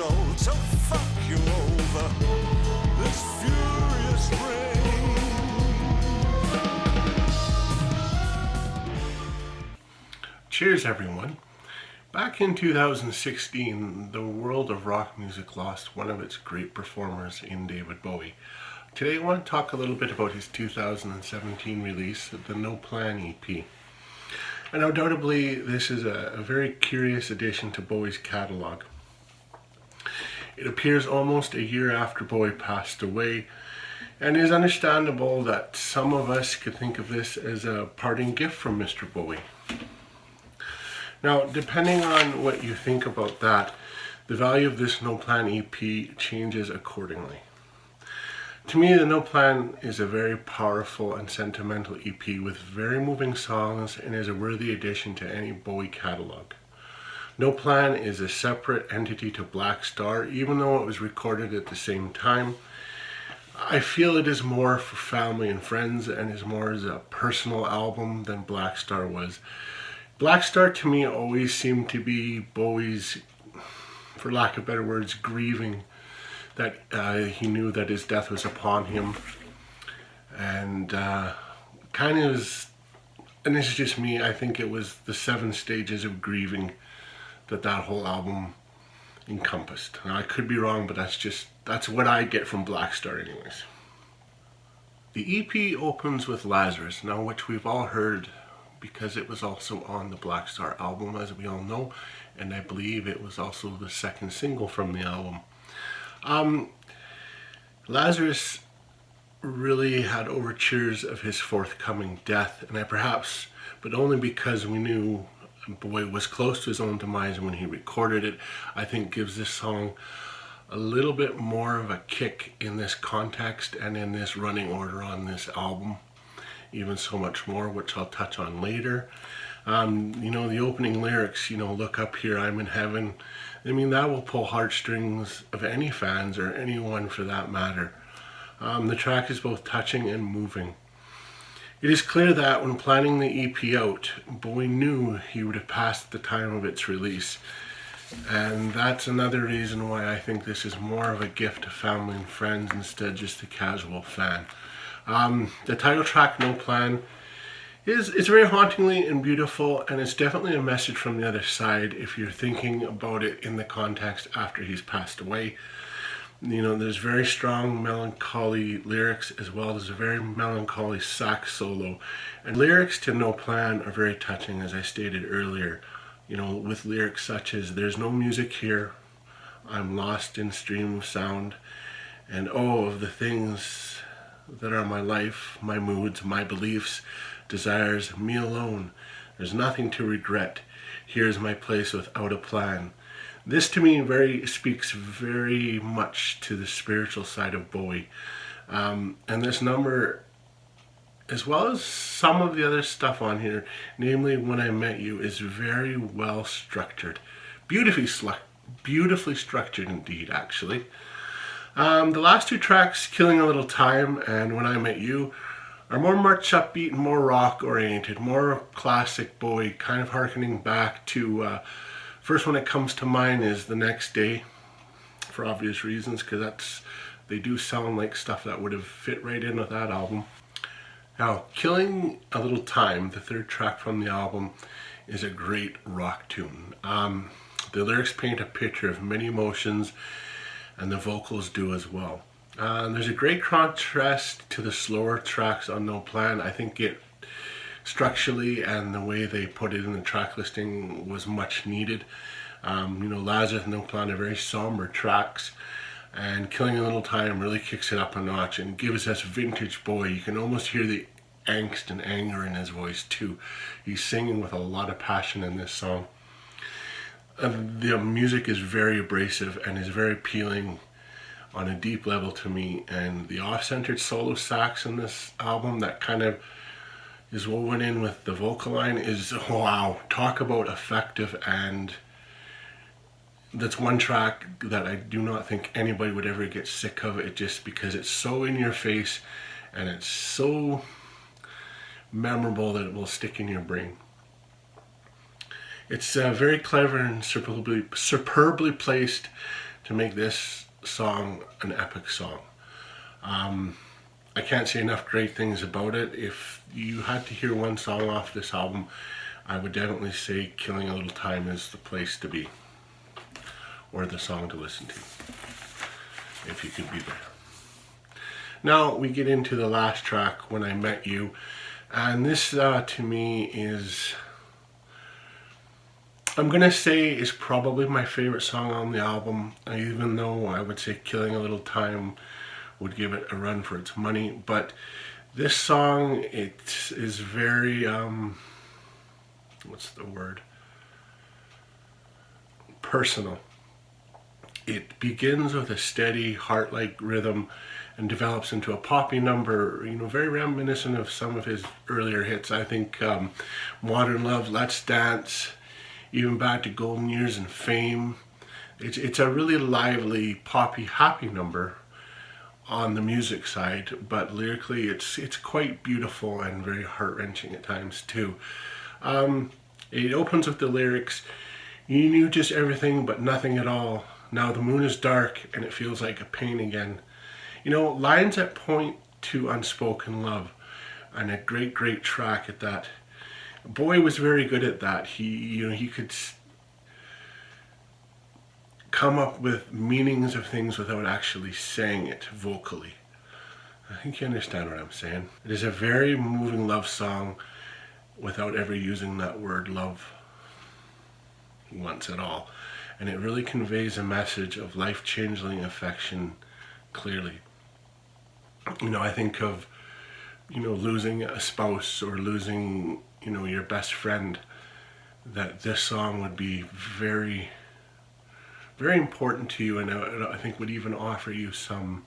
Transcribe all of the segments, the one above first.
soul, so fuck you over this furious rain. Cheers, everyone. Back in 2016, the world of rock music lost one of its great performers in David Bowie. Today I want to talk a little bit about his 2017 release, the No Plan E.P. And undoubtedly, this is a very curious addition to Bowie's catalog. It appears almost a year after Bowie passed away, and it is understandable that some of us could think of this as a parting gift from Mr. Bowie. Now, depending on what you think about that, the value of this No Plan EP changes accordingly. To me, the No Plan is a very powerful and sentimental EP with very moving songs and is a worthy addition to any Bowie catalog. No Plan is a separate entity to Blackstar, even though it was recorded at the same time. I feel it is more for family and friends and is more as a personal album than Blackstar was. Blackstar to me always seemed to be Bowie's, for lack of better words, grieving that he knew that his death was upon him, and kind of was, and this is just me, I think it was the 7 stages of grieving that whole album encompassed. Now, I could be wrong, but that's what I get from Blackstar anyways. The EP opens with Lazarus, now which we've all heard because it was also on the Blackstar album, as we all know, and I believe it was also the second single from the album. Lazarus really had overtures of his forthcoming death, and but only because we knew Bowie was close to his own demise when he recorded it, I think gives this song a little bit more of a kick in this context and in this running order on this album, even so much more, which I'll touch on later. The opening lyrics, look up here, I'm in heaven. I mean, that will pull heartstrings of any fans or anyone for that matter. The track is both touching and moving. It is clear that when planning the EP out, Bowie knew he would have passed the time of its release. And that's another reason why I think this is more of a gift to family and friends instead of just a casual fan. The title track, No Plan, it's very hauntingly and beautiful, and it's definitely a message from the other side if you're thinking about it in the context after he's passed away. There's very strong melancholy lyrics as well as a very melancholy sax solo, and lyrics to No Plan are very touching, as I stated earlier, with lyrics such as there's no music here, I'm lost in stream of sound, and oh, of the things that are my life, my moods, my beliefs, desires, me alone. There's nothing to regret. Here's my place without a plan. This to me speaks very much to the spiritual side of Bowie. And this number, as well as some of the other stuff on here, namely When I Met You, is very well structured. Beautifully structured indeed, actually. The last 2 tracks, Killing a Little Time and When I Met You, are more march upbeat and more rock oriented, more classic Bowie, kind of harkening back to, first one that comes to mind is The Next Day, for obvious reasons, because they do sound like stuff that would have fit right in with that album. Now, Killing a Little Time, the 3rd track from the album, is a great rock tune. The lyrics paint a picture of many emotions, and the vocals do as well. There's a great contrast to the slower tracks on No Plan. I think it structurally and the way they put it in the track listing was much needed. Lazarus and No Plan are very somber tracks, and Killing a Little Time really kicks it up a notch and gives us vintage Bowie. You can almost hear the angst and anger in his voice too. He's singing with a lot of passion in this song. The music is very abrasive and is very appealing on a deep level to me, and the off-centered solo sax in this album that kind of is woven in with the vocal line is, wow, talk about effective. And that's one track that I do not think anybody would ever get sick of, it just because it's so in your face and it's so memorable that it will stick in your brain. It's very clever and superbly placed to make this song an epic song. I can't say enough great things about it. If you had to hear one song off this album, I would definitely say Killing a Little Time is the place to be, or the song to listen to, if you could be there. Now we get into the last track, When I Met You, and this to me is, I'm gonna say, is probably my favorite song on the album, even though I would say Killing a Little Time would give it a run for its money. But this song, it is very, what's the word? Personal. It begins with a steady, heart-like rhythm and develops into a poppy number, very reminiscent of some of his earlier hits. I think Modern Love, Let's Dance, even back to Golden Years and Fame. It's a really lively, poppy, happy number on the music side, but lyrically it's quite beautiful and very heart-wrenching at times too. It opens with the lyrics, "You knew just everything but nothing at all. Now the moon is dark and it feels like a pain again." Lines that point to unspoken love, and a great track at that. Bowie was very good at that. He could come up with meanings of things without actually saying it vocally. I think you understand what I'm saying. It is a very moving love song without ever using that word love once at all. And it really conveys a message of life-changing affection clearly. I think of, losing a spouse or losing, your best friend, that this song would be very, very important to you, and I think would even offer you some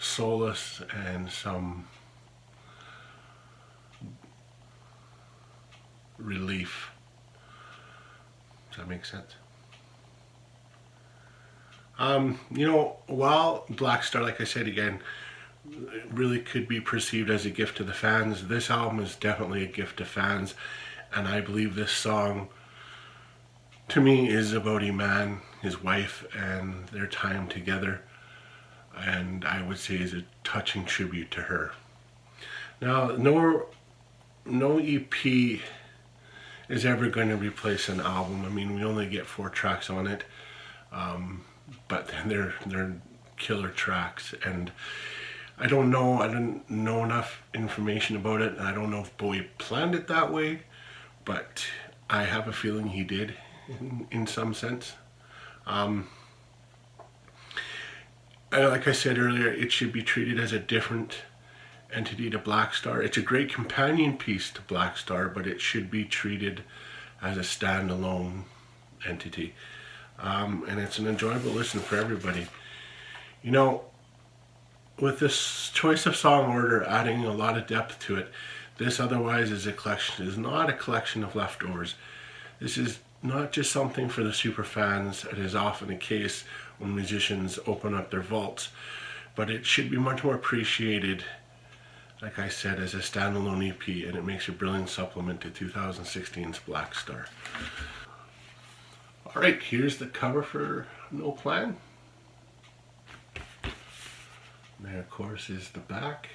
solace and some relief. Does that make sense? While Blackstar, like I said again, really could be perceived as a gift to the fans, this album is definitely a gift to fans, and I believe this song, to me, is about a man, his wife, and their time together, and I would say is a touching tribute to her. Now, no EP is ever going to replace an album. I mean, we only get 4 tracks on it, but they're killer tracks, and I don't know enough information about it, and I don't know if Bowie planned it that way, but I have a feeling he did in some sense. Like I said earlier, it should be treated as a different entity to Blackstar. It's a great companion piece to Blackstar, but it should be treated as a standalone entity. And it's an enjoyable listen for everybody. With this choice of song order adding a lot of depth to it, this otherwise is not a collection of leftovers. This is not just something for the super fans, as is often the case when musicians open up their vaults, but it should be much more appreciated, like I said, as a standalone EP, and it makes a brilliant supplement to 2016's Blackstar. Alright, here's the cover for No Plan. There, of course, is the back.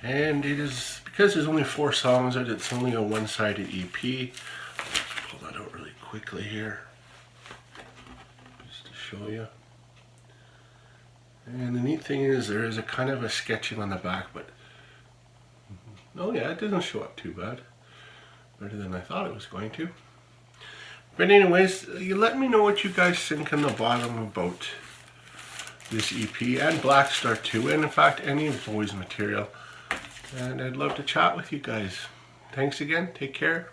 And it is, because there's only 4 songs in it, it's only a one-sided EP. I'll pull that out really quickly here, just to show you. And the neat thing is there is a kind of a sketching on the back, but oh yeah, it doesn't show up too bad. Better than I thought it was going to. But anyways, you let me know what you guys think on the bottom about this EP and Blackstar too, and in fact any of Bowie's material. And I'd love to chat with you guys. Thanks again. Take care.